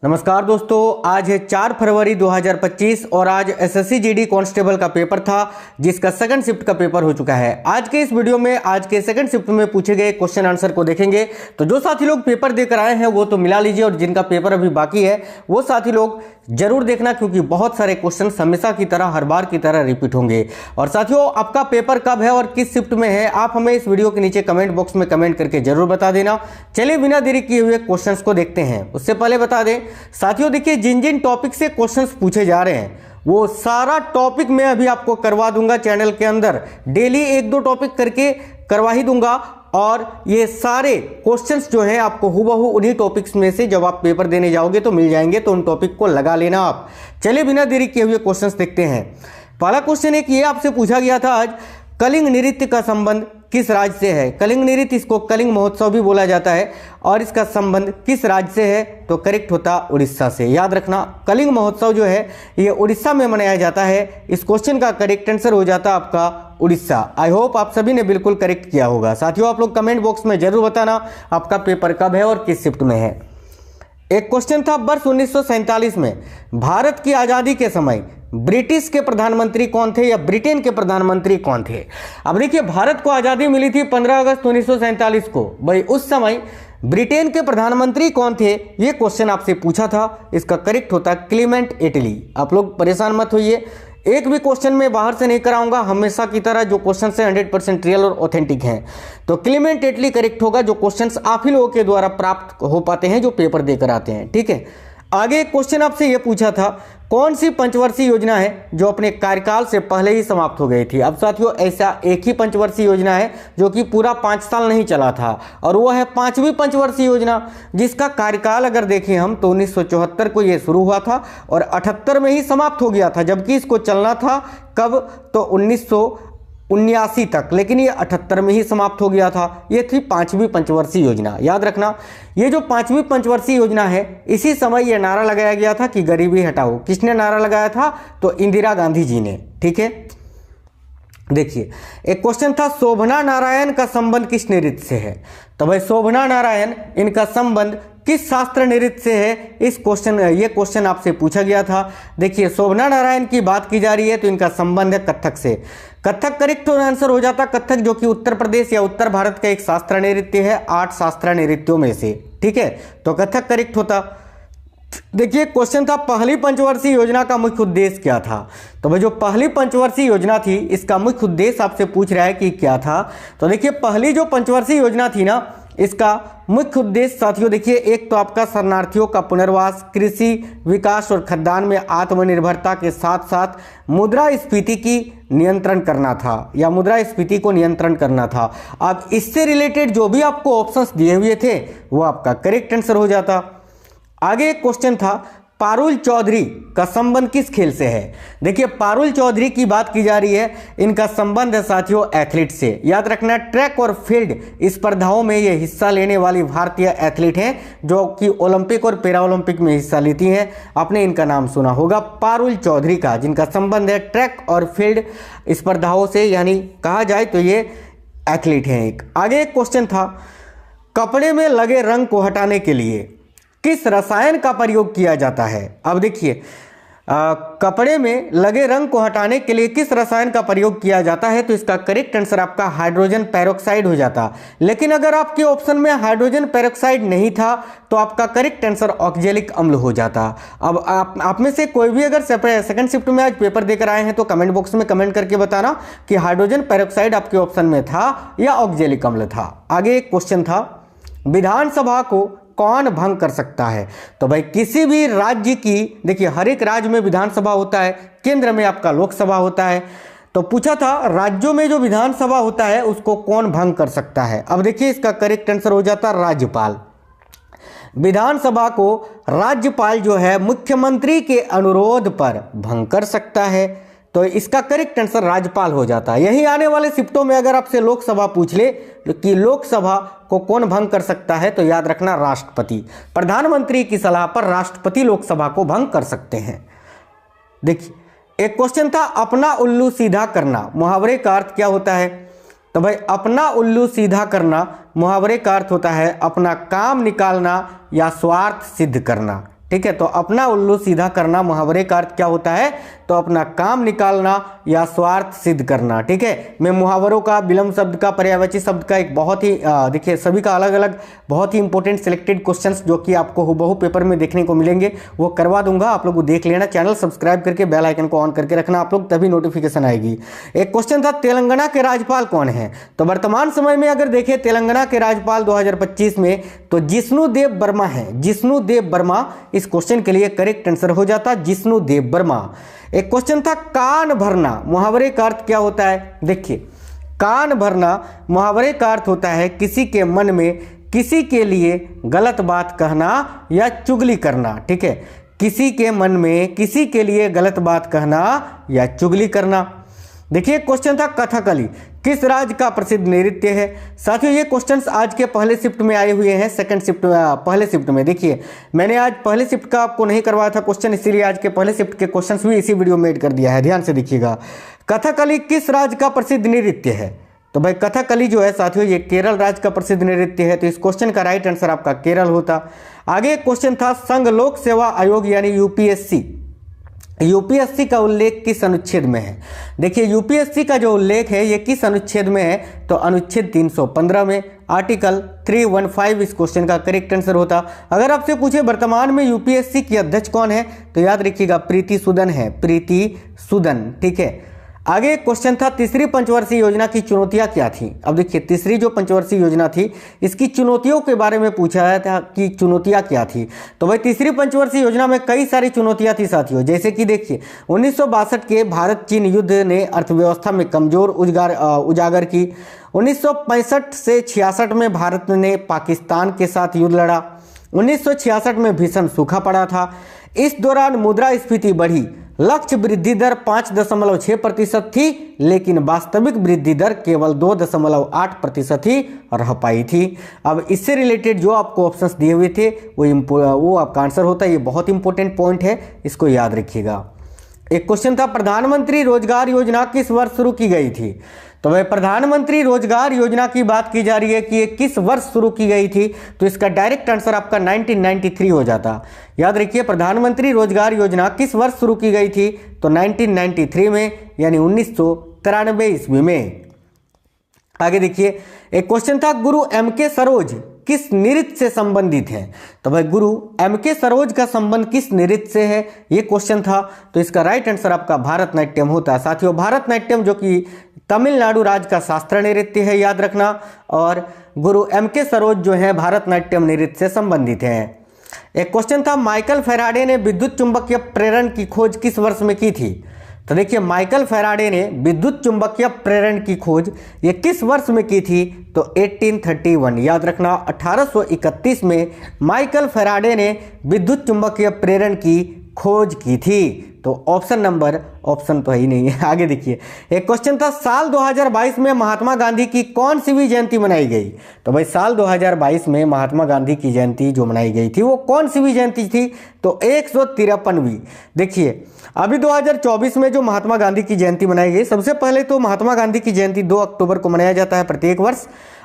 नमस्कार दोस्तों, आज है 4 फरवरी 2025 और आज एसएससी जीडी कांस्टेबल का पेपर था जिसका सेकंड शिफ्ट का पेपर हो चुका है। आज के इस वीडियो में आज के सेकंड शिफ्ट में पूछे गए क्वेश्चन आंसर को देखेंगे। तो जो साथी लोग पेपर देकर आए हैं वो तो मिला लीजिए और जिनका पेपर अभी बाकी है वो साथी लोग जरूर देखना, क्योंकि बहुत सारे क्वेश्चन हमेशा की तरह हर बार की तरह रिपीट होंगे। और साथियों, आपका पेपर कब है और किस शिफ्ट में है आप हमें इस वीडियो के नीचे कमेंट बॉक्स में कमेंट करके जरूर बता देना। चलिए बिना देरी किए हुए क्वेश्चंस को देखते हैं। उससे पहले बता दें साथियों, देखिए जिन जिन टॉपिक से क्वेश्चंस पूछे जा रहे हैं वो सारा टॉपिक मैं अभी आपको करवा दूंगा चैनल के अंदर। डेली 1-2 टॉपिक करके करवा ही दूंगा और ये सारे क्वेश्चंस जो हैं आपको हुबहू उन्हीं टॉपिक्स में से जब आप पेपर देने जाओगे तो मिल जाएंगे, तो उन टॉपिक को लगा लेना आप। चलिए बिना देरी किए हुए क्वेश्चंस देखते हैं। पहला क्वेश्चन एक ये आपसे पूछा गया था आज, कलिंग नृत्य का संबंध किस राज्य से है? कलिंग नृत्य, इसको कलिंग महोत्सव भी बोला जाता है, और इसका संबंध किस राज्य से है? तो करेक्ट होता उड़ीसा से। याद रखना, कलिंग महोत्सव जो है ये उड़ीसा में मनाया जाता है। इस क्वेश्चन का करेक्ट आंसर हो जाता आपका उड़ीसा। आई होप आप सभी ने बिल्कुल करेक्ट किया होगा। साथियों, आप लोग कमेंट बॉक्स में जरूर बताना आपका पेपर कब है और किस शिफ्ट में है। एक क्वेश्चन था, वर्ष 1947 में भारत की आजादी के समय ब्रिटिश के प्रधानमंत्री कौन थे या ब्रिटेन के प्रधानमंत्री कौन थे? अब देखिए, भारत को आजादी मिली थी 15 अगस्त 1947 को। भाई उस समय ब्रिटेन के प्रधानमंत्री कौन थे, ये क्वेश्चन आपसे पूछा था। इसका करेक्ट होता क्लीमेंट एटली। आप लोग परेशान मत होइए, एक भी क्वेश्चन में बाहर से नहीं कराऊंगा, हमेशा की तरह जो क्वेश्चन है 100% रियल और ऑथेंटिक हैं। तो क्लीमेंट एटली करेक्ट होगा, जो क्वेश्चंस आप ही लोगों के द्वारा प्राप्त हो पाते हैं जो पेपर देकर आते हैं। ठीक है, आगे एक क्वेश्चन आपसे यह पूछा था, कौन सी पंचवर्षीय योजना है जो अपने कार्यकाल से पहले ही समाप्त हो गई थी? अब साथियों, ऐसा एक ही पंचवर्षीय योजना है जो कि पूरा 5 साल नहीं चला था, और वो है 5वीं पंचवर्षीय योजना, जिसका कार्यकाल अगर देखें हम तो 1974 को ये शुरू हुआ था और 78 में ही समाप्त हो गया था, जबकि इसको चलना था कब? तो 1979 तक, लेकिन ये 78 में ही समाप्त हो गया था। ये थी 5वीं पंचवर्षीय योजना। याद रखना, ये जो 5वीं पंचवर्षीय योजना है, इसी समय ये नारा लगाया गया था कि गरीबी हटाओ। किसने नारा लगाया था? तो इंदिरा गांधी जी ने। ठीक है, देखिए एक क्वेश्चन था, शोभना नारायण का संबंध किस नृत्य से है? तो भाई शोभना नारायण, इनका संबंध किस शास्त्र नृत्य से है? ये क्वेश्चन आपसे पूछा गया था। देखिए, शोभना नारायण की बात की जा रही है तो इनका संबंध है कथक से। कथक करेक्ट आंसर हो जाता कथक, जो कि उत्तर प्रदेश या उत्तर भारत का एक शास्त्र नृत्य है 8 शास्त्र नृत्यों में से। ठीक है, तो कथक करेक्ट होता। देखिए क्वेश्चन था, पहली पंचवर्षीय योजना का मुख्य उद्देश्य क्या था? तो भाई जो पहली पंचवर्षीय योजना थी इसका मुख्य उद्देश्य आपसे पूछ रहा है कि क्या था। तो देखिए, पहली जो पंचवर्षीय योजना थी ना, इसका मुख्य उद्देश्य साथियों देखिए, एक तो आपका शरणार्थियों का पुनर्वास, कृषि विकास और खाद्यान्न में आत्मनिर्भरता के साथ साथ मुद्रास्फीति की नियंत्रण करना था, या मुद्रास्फीति को नियंत्रण करना था। अब इससे रिलेटेड जो भी आपको ऑप्शंस दिए हुए थे वो आपका करेक्ट आंसर हो जाता। आगे एक क्वेश्चन था, पारुल चौधरी का संबंध किस खेल से है? देखिए, पारुल चौधरी की बात की जा रही है, इनका संबंध है साथियों एथलीट से। याद रखना, ट्रैक और फील्ड स्पर्धाओं में ये हिस्सा लेने वाली भारतीय एथलीट हैं जो कि ओलंपिक और पैरा ओलंपिक में हिस्सा लेती हैं। आपने इनका नाम सुना होगा, पारुल चौधरी का, जिनका संबंध है ट्रैक और फील्ड स्पर्धाओं से, यानी कहा जाए तो ये एथलीट हैं एक। आगे एक क्वेश्चन था, कपड़े में लगे रंग को हटाने के लिए किस रसायन का प्रयोग किया जाता है? अब देखिए, कपड़े में लगे रंग को हटाने के लिए किस रसायन का प्रयोग किया जाता है? तो इसका करेक्ट आंसर आपका हाइड्रोजन पेरोक्साइड हो जाता। लेकिन अगर आपके ऑप्शन में हाइड्रोजन पेरोक्साइड नहीं था तो आपका करेक्ट आंसर ऑक्जेलिक अम्ल हो जाता। अब आप में से कोई भी अगर सेकंड शिफ्ट में आज पेपर देकर आए हैं तो कमेंट बॉक्स में कमेंट करके बताना कि हाइड्रोजन पेरोक्साइड आपके ऑप्शन में था या ऑक्जेलिक अम्ल था। आगे एक क्वेश्चन था, विधानसभा को कौन भंग कर सकता है? तो भाई किसी भी राज्य की, देखिए हर एक राज्य में विधानसभा होता है, केंद्र में आपका लोकसभा होता है। तो पूछा था राज्यों में जो विधानसभा होता है उसको कौन भंग कर सकता है? अब देखिए, इसका करेक्ट आंसर हो जाता राज्यपाल। विधानसभा को राज्यपाल जो है मुख्यमंत्री के अनुरोध पर भंग कर सकता है, तो इसका करेक्ट आंसर राज्यपाल हो जाता है। यही आने वाले शिफ्टों में अगर आपसे लोकसभा पूछ ले कि लोकसभा को कौन भंग कर सकता है, तो याद रखना राष्ट्रपति। प्रधानमंत्री की सलाह पर राष्ट्रपति लोकसभा को भंग कर सकते हैं। देखिए एक क्वेश्चन था, अपना उल्लू सीधा करना मुहावरे का अर्थ क्या होता है? तो भाई अपना उल्लू सीधा करना मुहावरे का अर्थ होता है अपना काम निकालना या स्वार्थ सिद्ध करना। ठीक है, तो अपना उल्लू सीधा करना मुहावरे का अर्थ क्या होता है? तो अपना काम निकालना या स्वार्थ सिद्ध करना। ठीक है, मैं मुहावरों का, विलंब शब्द का, पर्यायवाची शब्द का एक बहुत ही देखिए सभी का अलग अलग बहुत ही इंपॉर्टेंट सिलेक्टेड क्वेश्चंस जो कि आपको हुबहू पेपर में देखने को मिलेंगे वो करवा दूंगा। आप लोग देख लेना, चैनल सब्सक्राइब करके बेल आइकन को ऑन करके रखना आप लोग, तभी नोटिफिकेशन आएगी। एक क्वेश्चन था, तेलंगाना के राज्यपाल कौन है? तो वर्तमान समय में अगर देखें तेलंगाना के राज्यपाल 2025 में तो जिष्णु देव वर्मा है। जिष्णु देव वर्मा इस क्वेश्चन के लिए करेक्ट आंसर हो जाता, जिष्णु देव वर्मा। एक क्वेश्चन था, कान भरना मुहावरे का अर्थ क्या होता है? देखिए, कान भरना मुहावरे का अर्थ होता है किसी के मन में किसी के लिए गलत बात कहना या चुगली करना। ठीक है, किसी के मन में किसी के लिए गलत बात कहना या चुगली करना। देखिए क्वेश्चन था, कथकली किस राज्य का प्रसिद्ध नृत्य है? साथियों ये क्वेश्चंस आज के पहले शिफ्ट में आए हुए हैं, सेकंड शिफ्ट पहले शिफ्ट में। देखिए मैंने आज पहले शिफ्ट का आपको नहीं करवाया था क्वेश्चन, इसीलिए आज के पहले शिफ्ट के क्वेश्चंस भी इसी वीडियो में ऐड कर दिया है, ध्यान से देखिएगा। कथकली किस राज्य का प्रसिद्ध नृत्य है? तो भाई कथकली जो है साथियों ये केरल राज्य का प्रसिद्ध नृत्य है, तो इस क्वेश्चन का राइट आंसर आपका केरल होता। आगे एक क्वेश्चन था, संघ लोक सेवा आयोग यानी यूपीएससी, यूपीएससी का उल्लेख किस अनुच्छेद में है? देखिए यूपीएससी का जो उल्लेख है ये किस अनुच्छेद में है? तो अनुच्छेद 315 में, आर्टिकल 315 इस क्वेश्चन का करेक्ट आंसर होता। अगर आपसे पूछे वर्तमान में यूपीएससी की अध्यक्ष कौन है तो याद रखिएगा प्रीति सूदन है, प्रीति सूदन। ठीक है, आगे एक क्वेश्चन था, तीसरी पंचवर्षीय योजना की चुनौतियां क्या थी? अब देखिए तीसरी जो पंचवर्षीय योजना थी इसकी चुनौतियों के बारे में पूछा गया था कि चुनौतियां क्या थी। तो भाई तीसरी पंचवर्षीय योजना में कई सारी चुनौतियां थी साथियों, जैसे कि देखिए 1962 के भारत चीन युद्ध ने अर्थव्यवस्था में कमजोर उजागर की। 1965 से 66 में भारत ने पाकिस्तान के साथ युद्ध लड़ा। 1966 में भीषण सूखा पड़ा था। इस दौरान मुद्रास्फीति बढ़ी। लक्ष्य वृद्धि दर 5.6% थी, लेकिन वास्तविक वृद्धि दर केवल 2.8% ही रह पाई थी। अब इससे रिलेटेड जो आपको ऑप्शंस दिए हुए थे वो आपका आंसर होता है। ये बहुत इंपॉर्टेंट पॉइंट है, इसको याद रखिएगा। एक क्वेश्चन था, प्रधानमंत्री रोजगार योजना किस वर्ष शुरू की गई थी? तो भाई प्रधानमंत्री रोजगार योजना की बात की जा रही है कि ये किस वर्ष शुरू की गई थी, तो इसका डायरेक्ट आंसर आपका 1993 हो जाता। याद रखिए प्रधानमंत्री रोजगार योजना किस वर्ष शुरू की गई थी? तो 1993 में, यानी 1993 ईस्वी में। आगे देखिए एक क्वेश्चन था, गुरु एम.के. सरोज किस नृत्य से संबंधित है? तो भाई गुरु एम.के. सरोज का संबंध किस नृत्य से है, ये क्वेश्चन था। तो इसका राइट आंसर आपका भारतनाट्यम होता है। साथियों भारतनाट्यम जो कि तमिलनाडु राज्य का शास्त्रीय नृत्य है, याद रखना, और गुरु एम.के. सरोज जो है भारतनाट्यम नृत्य से संबंधित है। एक क्वेश्चन था, माइकल फैराडे ने विद्युत चुंबकीय प्रेरण की खोज किस वर्ष में की थी? तो देखिए माइकल फैराडे ने विद्युत चुंबकीय प्रेरण की खोज ये किस वर्ष में की थी? तो 1831, याद रखना 1831 में माइकल फैराडे ने विद्युत चुंबकीय प्रेरण की खोज की थी। तो ऑप्शन तो ही नहीं है। आगे देखिए एक क्वेश्चन था, साल 2022 में महात्मा गांधी की कौन सी भी जयंती मनाई गई? तो भाई साल 2022 में महात्मा गांधी की जयंती जो मनाई गई थी वो कौन सी भी जयंती थी? तो 153वीं। देखिए अभी 2024 में जो महात्मा गांधी की जयंती मनाई गई, सबसे पहले तो महात्मा गांधी की जयंती 2 अक्टूबर को मनाया जाता है प्रत्येक वर्ष,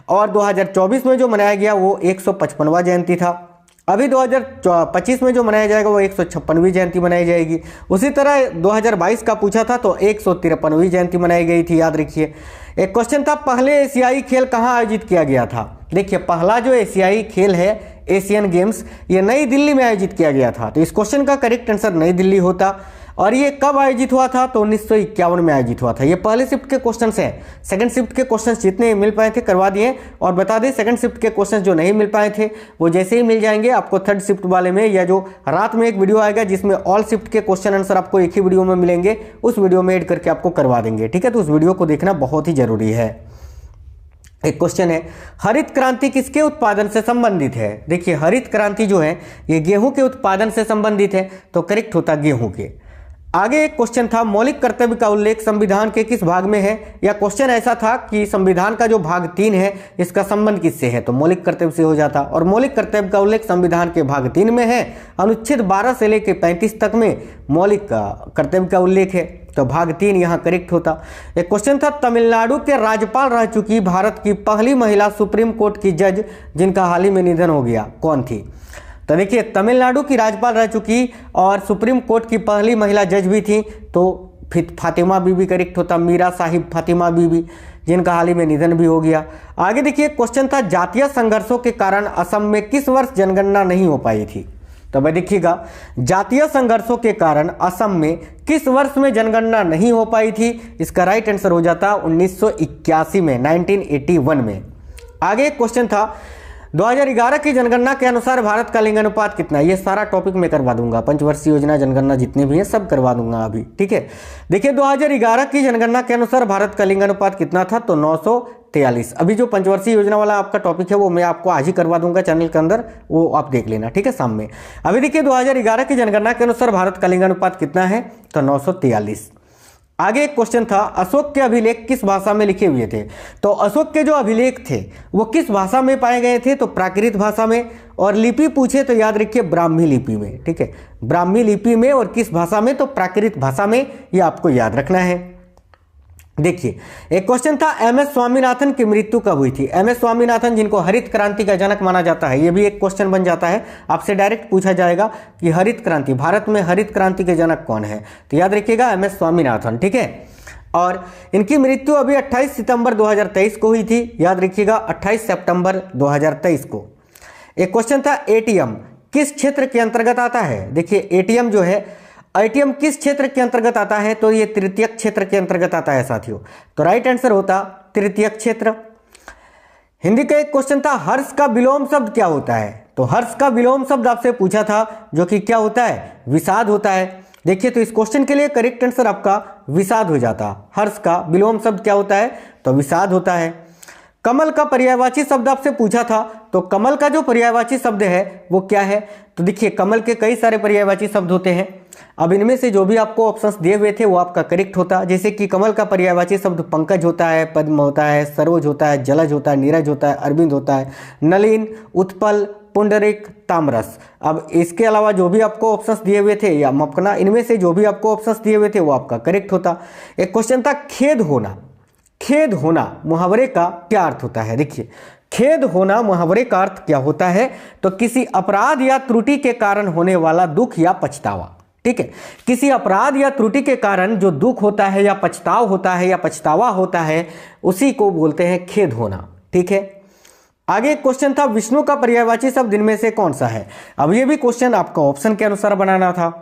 और 2024 में जो मनाया गया वो 155वां जयंती था। अभी 2025 में जो मनाया जाएगा वो 156वीं जयंती मनाई जाएगी। उसी तरह 2022 का पूछा था तो 153वीं जयंती मनाई गई थी, याद रखिए। एक क्वेश्चन था, पहले एशियाई खेल कहाँ आयोजित किया गया था? देखिए पहला जो एशियाई खेल है एशियन गेम्स ये नई दिल्ली में आयोजित किया गया था। तो इस क्वेश्चन का करेक्ट आंसर नई दिल्ली होता। और ये कब आयोजित हुआ था? तो 1951 में आयोजित हुआ था। ये पहले शिफ्ट के क्वेश्चंस हैं। सेकंड शिफ्ट के क्वेश्चंस जितने मिल पाए थे करवा दिए, और बता दें सेकंड शिफ्ट के क्वेश्चंस जो नहीं मिल पाए थे वो जैसे ही मिल जाएंगे आपको थर्ड शिफ्ट वाले में, या जो रात में एक वीडियो आएगा जिसमें ऑल शिफ्ट के क्वेश्चन आंसर आपको एक ही वीडियो में मिलेंगे, उस वीडियो में ऐड करके आपको करवा देंगे। ठीक है, तो उस वीडियो को देखना बहुत ही जरूरी है। एक क्वेश्चन है, हरित क्रांति किसके उत्पादन से संबंधित है? देखिए हरित क्रांति जो है ये गेहूं के उत्पादन से संबंधित है, तो करेक्ट होता गेहूं के। आगे एक क्वेश्चन था, मौलिक कर्तव्य का उल्लेख संविधान के किस भाग में है? या क्वेश्चन ऐसा था कि संविधान का जो भाग 3 है इसका संबंध किससे है? तो मौलिक कर्तव्य से हो जाता। और मौलिक कर्तव्य का उल्लेख संविधान के भाग 3 में है, अनुच्छेद 12 से लेकर 35 तक में मौलिक कर्तव्य का उल्लेख है, तो भाग 3 यहाँ करेक्ट होता। एक क्वेश्चन था, तमिलनाडु के राज्यपाल रह चुकी भारत की पहली महिला सुप्रीम कोर्ट की जज जिनका हाल ही में निधन हो गया कौन थी? तो देखिए तमिलनाडु की राज्यपाल रह चुकी और सुप्रीम कोर्ट की पहली महिला जज भी थी, तो फिर फातिमा बीबी करेक्ट होता, मीरा साहिब फातिमा बीबी, जिनका हाल ही में निधन भी हो गया। आगे देखिए क्वेश्चन था जातीय संघर्षों के कारण असम में किस वर्ष जनगणना नहीं हो पाई थी। तो भाई देखिएगा जातीय संघर्षों के कारण असम में किस वर्ष में जनगणना नहीं हो पाई थी, इसका राइट आंसर हो जाता 1981 में, 1981 में। आगे क्वेश्चन था 2011 की जनगणना के अनुसार भारत का लिंग अनुपात कितना है। ये सारा टॉपिक मैं करवा दूंगा, पंचवर्षीय योजना जनगणना जितने भी हैं सब करवा दूंगा अभी, ठीक है। देखिए 2011 की जनगणना के अनुसार भारत का लिंग अनुपात कितना था, तो 943। अभी जो पंचवर्षीय योजना वाला आपका टॉपिक है वो मैं आपको आज ही करवा दूंगा चैनल के अंदर, वो आप देख लेना, ठीक है, शाम में। अभी देखिए 2011 की जनगणना के अनुसार भारत का लिंग अनुपात कितना है, तो 943। आगे एक क्वेश्चन था अशोक के अभिलेख किस भाषा में लिखे हुए थे। तो अशोक के जो अभिलेख थे वो किस भाषा में पाए गए थे, तो प्राकृत भाषा में। और लिपि पूछे तो याद रखिए ब्राह्मी लिपि में, ठीक है, ब्राह्मी लिपि में। और किस भाषा में, तो प्राकृत भाषा में, ये आपको याद रखना है। देखिए एक क्वेश्चन था एम एस स्वामीनाथन की मृत्यु कब हुई थी। एम एस स्वामीनाथन जिनको हरित क्रांति का जनक माना जाता है, ये भी एक क्वेश्चन बन जाता है, आपसे डायरेक्ट पूछा जाएगा कि हरित क्रांति, भारत में हरित क्रांति के जनक कौन है, तो याद रखिएगा एम एस स्वामीनाथन, ठीक है। और इनकी मृत्यु अभी 28 सितंबर 2023 को हुई थी, याद रखिएगा 28 सितंबर 2023 को। एक क्वेश्चन था एटीएम किस क्षेत्र के अंतर्गत आता है। देखिए एटीएम जो है, एटीएम किस क्षेत्र के अंतर्गत आता है, तो ये तृतीयक क्षेत्र के अंतर्गत आता है साथियों, तो राइट आंसर होता तृतीयक क्षेत्र। हिंदी का एक क्वेश्चन था हर्ष का विलोम शब्द क्या होता है। तो हर्ष का विलोम शब्द आपसे पूछा था, जो कि क्या होता है, विषाद होता है। देखिए तो इस क्वेश्चन के लिए करेक्ट आंसर आपका विषाद हो जाता। हर्ष का विलोम शब्द क्या होता है, तो विषाद होता है। कमल का पर्यायवाची शब्द आपसे पूछा था, तो कमल का जो पर्यायवाची शब्द है वो क्या है। तो देखिए कमल के कई सारे पर्यायवाची शब्द होते हैं, अब इनमें से जो भी आपको ऑप्शंस दिए हुए थे वो आपका करेक्ट होता। जैसे कि कमल का पर्यायवाची शब्द पंकज होता है, पद्म होता है, सरोज होता है, जलज होता है, नीरज होता है, अरविंद होता है, नलिन, उत्पल, पुंडरिक, ताम्रस। अब इसके अलावा जो भी आपको ऑप्शंस दिए हुए थे या मपकना, इनमें से जो भी आपको ऑप्शंस दिए हुए थे वो आपका करेक्ट होता। एक क्वेश्चन था खेद होना, खेद होना मुहावरे का क्या अर्थ होता है। देखिए खेद होना मुहावरे का अर्थ क्या होता है, तो किसी अपराध या त्रुटि के कारण होने वाला दुख या पछतावा, ठीक है। किसी अपराध या त्रुटि के कारण जो दुख होता है या पछताव होता है या पछतावा होता है, उसी को बोलते हैं खेद होना, ठीक है। आगे एक क्वेश्चन था विष्णु का पर्यायवाची शब्द इनमें से कौन सा है। अब ये भी क्वेश्चन आपको ऑप्शन के अनुसार बनाना था।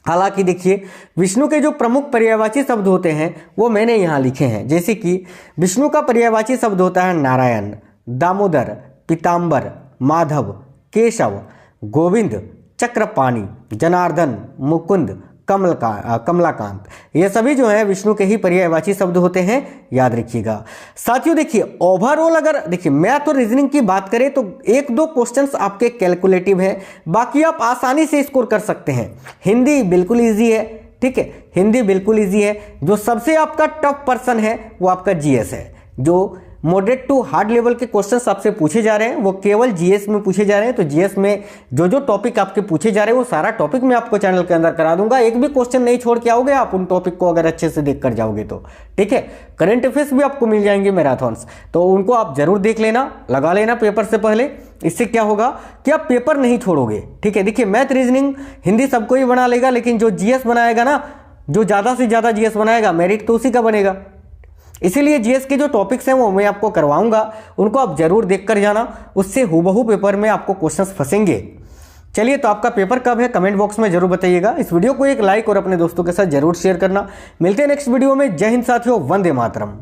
हालांकि देखिए विष्णु के जो प्रमुख पर्यायवाची शब्द होते हैं वो मैंने यहाँ लिखे हैं। जैसे कि विष्णु का पर्यायवाची शब्द होता है नारायण, दामोदर, पीताम्बर, माधव, केशव, गोविंद, चक्रपाणी, जनार्दन, मुकुंद, कमलाकांत। ये सभी जो है विष्णु के ही पर्यायवाची शब्द होते हैं, याद रखिएगा। साथियों देखिए ओवरऑल अगर देखिए मैथ और रीजनिंग की बात करें तो एक दो क्वेश्चंस आपके कैलकुलेटिव हैं, बाकी आप आसानी से स्कोर कर सकते हैं। हिंदी बिल्कुल ईजी है, ठीक है, हिंदी बिल्कुल ईजी है। जो सबसे आपका टफ पर्सन है वो आपका जीएस है। जो मॉडरेट टू हार्ड लेवल के क्वेश्चंस आपसे पूछे जा रहे हैं वो केवल जीएस में पूछे जा रहे हैं। तो जीएस में जो जो टॉपिक आपके पूछे जा रहे हैं वो सारा टॉपिक मैं आपको चैनल के अंदर करा दूंगा। एक भी क्वेश्चन नहीं छोड़ के आओगे आप उन टॉपिक को अगर अच्छे से देख कर जाओगे तो, ठीक है। करंट अफेयर्स भी आपको मिल जाएंगे मैराथन्स, तो उनको आप जरूर देख लेना, लगा लेना पेपर से पहले। इससे क्या होगा कि आप पेपर नहीं छोड़ोगे, ठीक है। देखिए मैथ रीजनिंग हिंदी सबको ही बना लेगा, लेकिन जो जीएस बनाएगा ना, जो ज़्यादा से ज़्यादा जीएस बनाएगा मेरिट तो उसी का बनेगा। इसीलिए जीएस के जो टॉपिक्स हैं वो मैं आपको करवाऊंगा, उनको आप जरूर देख कर जाना, उससे हूबहू पेपर में आपको क्वेश्चंस फंसेंगे। चलिए तो आपका पेपर कब है कमेंट बॉक्स में जरूर बताइएगा। इस वीडियो को एक लाइक और अपने दोस्तों के साथ जरूर शेयर करना। मिलते हैं नेक्स्ट वीडियो में। जय हिंद साथियों, वंदे मातरम।